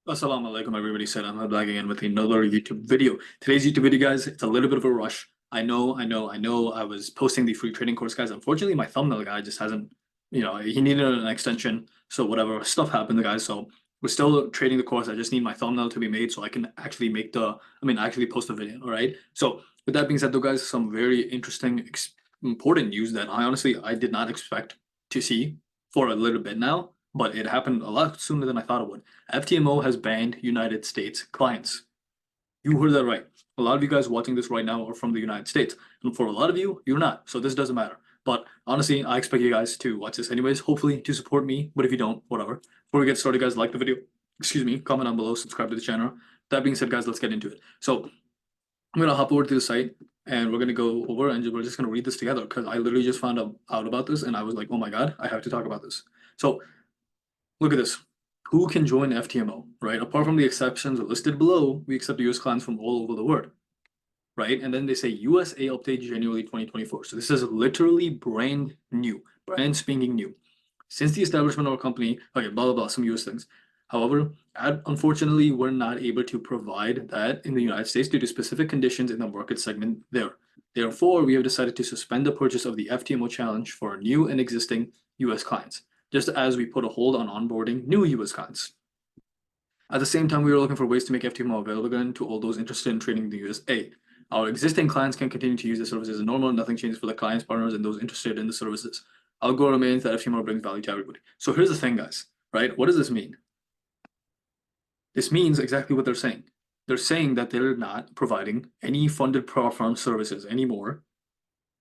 Assalamu alaikum, everybody. Said I'm back again with another YouTube video. Today's YouTube video, guys, it's a little bit of a rush. I know. I was posting the free trading course, guys. Unfortunately, my thumbnail guy just hasn't, he needed an extension. So whatever stuff happened, guys. So we're still trading the course. I just need my thumbnail to be made so I can actually actually post a video. All right. So with that being said, though, guys, some very interesting, important news that I did not expect to see for a little bit now, but it happened a lot sooner than I thought it would. FTMO has banned United States clients. You heard that right. A lot of you guys watching this right now are from the United States. And for a lot of you, you're not. So this doesn't matter. But honestly, I expect you guys to watch this anyways, hopefully to support me. But if you don't, whatever. Before we get started, guys, like the video. Excuse me, comment down below, subscribe to the channel. That being said, guys, let's get into it. So I'm going to hop over to the site and we're going to go over and we're just going to read this together because I literally just found out about this and I was like, oh my God, I have to talk about this. So look at this. Who can join FTMO, right? Apart from the exceptions listed below, we accept US clients from all over the world, right? And then they say USA update January 2024. So this is literally brand new, brand spanking new. Since the establishment of our company, okay, blah, blah, blah, some US things. However, unfortunately, we're not able to provide that in the United States due to specific conditions in the market segment there. Therefore, we have decided to suspend the purchase of the FTMO challenge for new and existing US clients, just as we put a hold on onboarding new US clients. At the same time, we are looking for ways to make FTMO available again to all those interested in trading in the USA. Our existing clients can continue to use the services as normal. Nothing changes for the clients, partners, and those interested in the services. Our goal remains that FTMO brings value to everybody. So here's the thing, guys, right? What does this mean? This means exactly what they're saying. They're saying that they're not providing any funded prop firm services anymore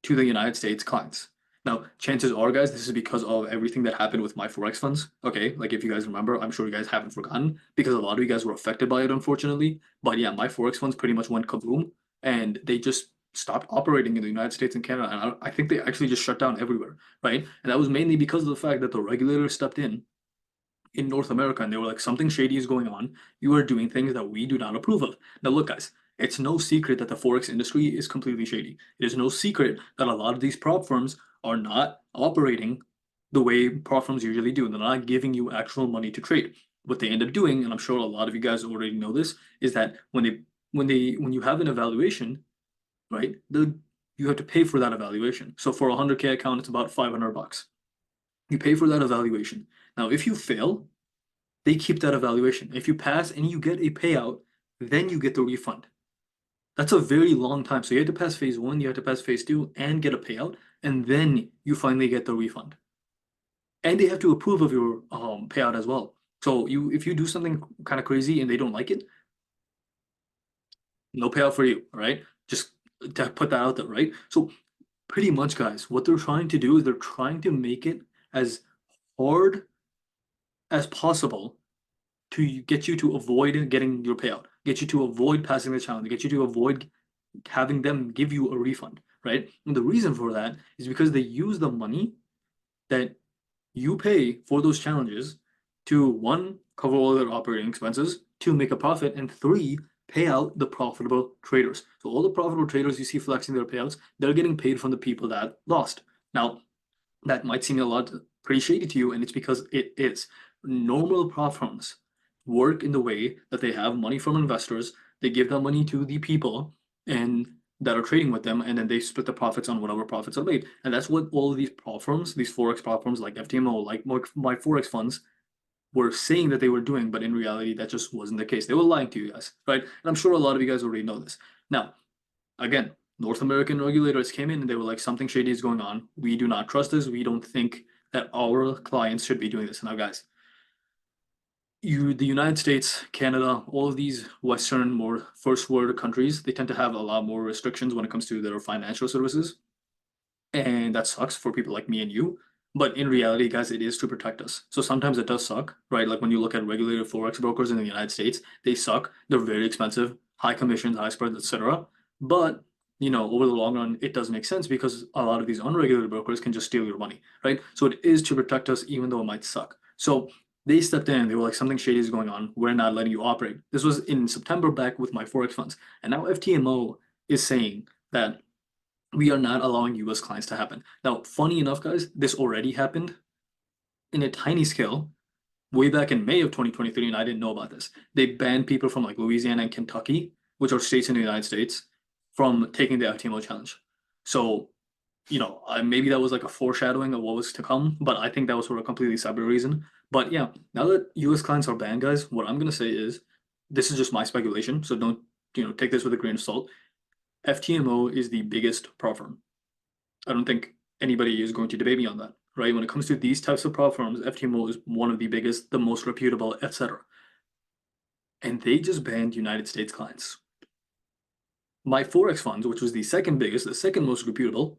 to the United States clients. Now, chances are, guys, this is because of everything that happened with MyForexFunds. Okay, like if you guys remember, I'm sure you guys haven't forgotten because a lot of you guys were affected by it, unfortunately. But yeah, MyForexFunds pretty much went kaboom, and they just stopped operating in the United States and Canada. And I think they actually just shut down everywhere, right? And that was mainly because of the fact that the regulator stepped in North America and they were like, something shady is going on. You are doing things that we do not approve of. Now, look, guys, it's no secret that the Forex industry is completely shady. It is no secret that a lot of these prop firms are not operating the way prop firms usually do. They're not giving you actual money to trade. What they end up doing, and I'm sure a lot of you guys already know this, is that when you have an evaluation, right, you have to pay for that evaluation. So for a 100K account, it's about $500. You pay for that evaluation. Now, if you fail, they keep that evaluation. If you pass and you get a payout, then you get the refund. That's a very long time. So you have to pass phase one, you have to pass phase two, and get a payout, and then you finally get the refund. And they have to approve of your payout as well. So if you do something kind of crazy and they don't like it, no payout for you, right? Just to put that out there, right? So pretty much, guys, what they're trying to do is they're trying to make it as hard as possible to get you to avoid getting your payout, get you to avoid passing the challenge, get you to avoid having them give you a refund, right? And the reason for that is because they use the money that you pay for those challenges to, one, cover all their operating expenses, two, make a profit, and three, pay out the profitable traders. So all the profitable traders you see flexing their payouts, they're getting paid from the people that lost. Now, that might seem a lot pretty shady to you, and it's because it is. Normal prop firms work in the way that they have money from investors, they give that money to the people and that are trading with them, and then they split the profits on whatever profits are made. And that's what all of these prop firms, these Forex prop firms like FTMO, like MyForexFunds, were saying that they were doing, but in reality, that just wasn't the case. They were lying to you guys, right? And I'm sure a lot of you guys already know this. Now, again, North American regulators came in and they were like, something shady is going on. We do not trust this. We don't think that our clients should be doing this. Now, guys, the United States, Canada, all of these Western, more first world countries, they tend to have a lot more restrictions when it comes to their financial services. And that sucks for people like me and you. But in reality, guys, it is to protect us. So sometimes it does suck, right? Like when you look at regulated Forex brokers in the United States, they suck. They're very expensive, high commissions, high spreads, etc. But over the long run, it does make sense because a lot of these unregulated brokers can just steal your money, right? So it is to protect us, even though it might suck. So they stepped in. They were like, something shady is going on. We're not letting you operate. This was in September back with MyForexFunds. And now FTMO is saying that we are not allowing US clients to happen. Now, funny enough, guys, this already happened in a tiny scale way back in May of 2023, and I didn't know about this. They banned people from like Louisiana and Kentucky, which are states in the United States, from taking the FTMO challenge. So, maybe that was like a foreshadowing of what was to come, but I think that was for a completely separate reason. But yeah, now that US clients are banned, guys, what I'm gonna say is this is just my speculation, so don't take this with a grain of salt. FTMO is the biggest prop firm. I don't think anybody is going to debate me on that, right? When it comes to these types of prop firms, FTMO is one of the biggest, the most reputable, etc. And they just banned United States clients. MyForexFunds, which was the second biggest, the second most reputable,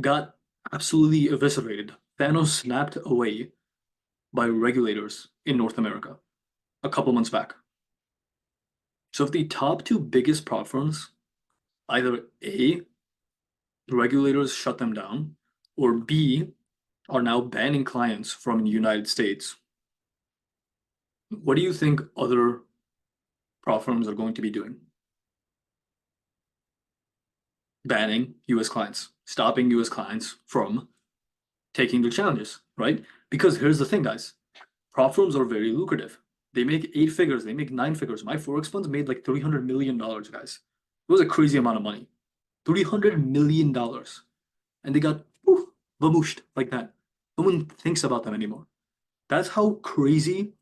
got absolutely eviscerated. Thanos snapped away by regulators in North America a couple months back. So if the top two biggest prop firms, either A, regulators shut them down, or B, are now banning clients from the United States, what do you think other prop firms are going to be doing? Banning US clients, stopping US clients from taking their challenges, right? Because here's the thing, guys. Prop firms are very lucrative. They make 8 figures, they make 9 figures. MyForexFunds made like $300 million, guys. It was a crazy amount of money. $300 million. And they got vamooshed like that. No one thinks about them anymore. That's how crazy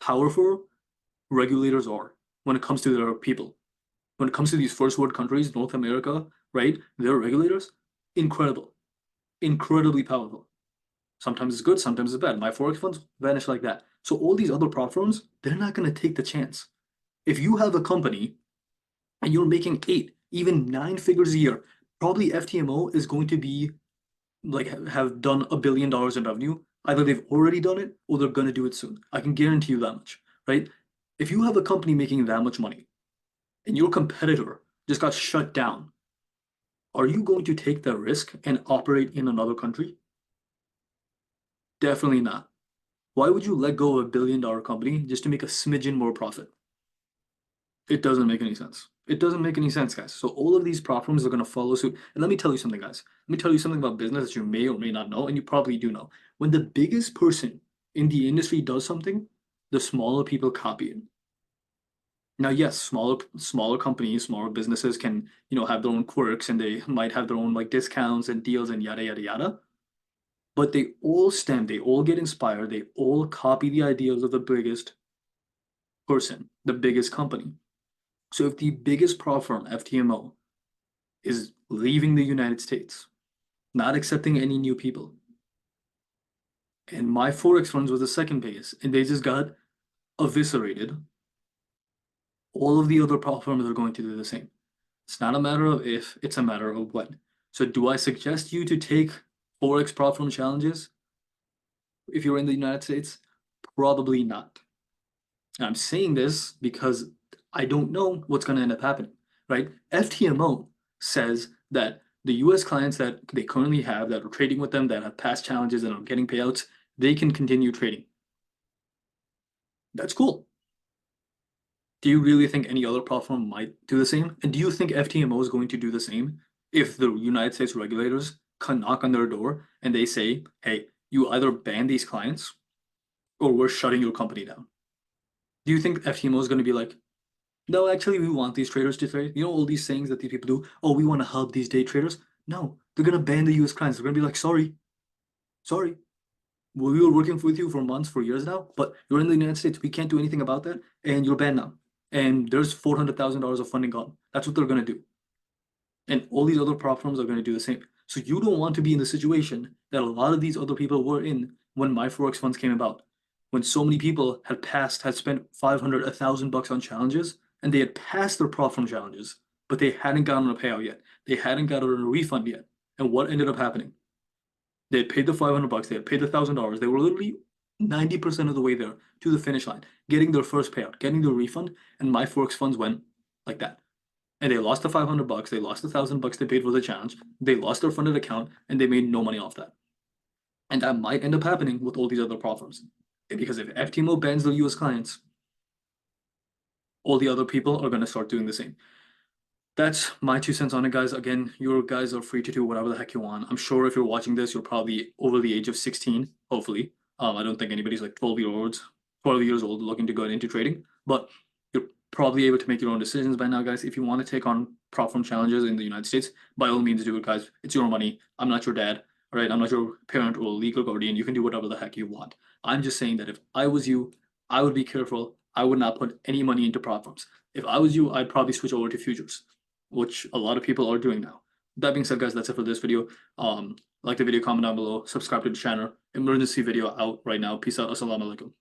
powerful regulators are when it comes to their people. When it comes to these first world countries, North America, right? Their regulators, incredible. Incredibly powerful. Sometimes it's good, sometimes it's bad. MyForexFunds vanish like that. So all these other prop firms, they're not going to take the chance. If you have a company and you're making 8, even 9 figures a year, probably FTMO is going to be like have done $1 billion in revenue. Either they've already done it or they're going to do it soon. I can guarantee you that much, right? If you have a company making that much money and your competitor just got shut down, are you going to take that risk and operate in another country? Definitely not. Why would you let go of $1 billion company just to make a smidgen more profit? It doesn't make any sense. It doesn't make any sense, guys. So all of these prop firms are going to follow suit. And let me tell you something, guys. Let me tell you something about business that you may or may not know, and you probably do know. When the biggest person in the industry does something, the smaller people copy it. Now, yes, smaller companies, smaller businesses can, have their own quirks, and they might have their own like discounts and deals and yada yada yada. But they all get inspired, they all copy the ideas of the biggest person, the biggest company. So if the biggest prop firm, FTMO, is leaving the United States, not accepting any new people, and MyForexFunds was the second biggest, and they just got eviscerated, all of the other prop firms are going to do the same. It's not a matter of if, it's a matter of when. So do I suggest you to take Forex prop firm challenges if you're in the United States? Probably not. And I'm saying this because I don't know what's going to end up happening, right? FTMO says that the US clients that they currently have that are trading with them, that have past challenges and are getting payouts, they can continue trading. That's cool. Do you really think any other prop firm might do the same? And do you think FTMO is going to do the same if the United States regulators can knock on their door and they say, hey, you either ban these clients or we're shutting your company down? Do you think FTMO is going to be like, no, actually, we want these traders to trade? All these sayings that these people do, oh, we want to help these day traders? No, they're going to ban the US clients. They're going to be like, sorry. Well, we were working with you for months, for years now, but you're in the United States. We can't do anything about that, and you're banned now. And there's $400,000 of funding gone. That's what they're going to do. And all these other prop firms are going to do the same. So you don't want to be in the situation that a lot of these other people were in when MyForexFunds came about. When so many people had spent $500, $1,000 on challenges, and they had passed their prop firm challenges, but they hadn't gotten a payout yet. They hadn't gotten a refund yet. And what ended up happening? They had paid the $500, they had paid the $1,000. They were literally 90% of the way there to the finish line, getting their first payout, getting their refund, and MyForexFunds went like that. And they lost the $500, they lost the $1,000 they paid for the challenge, they lost their funded account, and they made no money off that. And that might end up happening with all these other prop firms. Because if FTMO bans their US clients, all the other people are going to start doing the same. That's my 2 cents on it, guys. Again, you guys are free to do whatever the heck you want. I'm sure if you're watching this, you're probably over the age of 16, hopefully. I don't think anybody's like 12 years old looking to go into trading, but you're probably able to make your own decisions by now, guys. If you want to take on prop firm challenges in the United States, by all means do it, guys. It's your money. I'm not your dad, right? I'm not your parent or legal guardian. You can do whatever the heck you want. I'm just saying that if I was you, I would be careful. I would not put any money into prop firms. If I was you, I'd probably switch over to futures, which a lot of people are doing now. That being said, guys, that's it for this video. Like the video, comment down below, subscribe to the channel. Emergency video out right now. Peace out. Assalamu alaikum.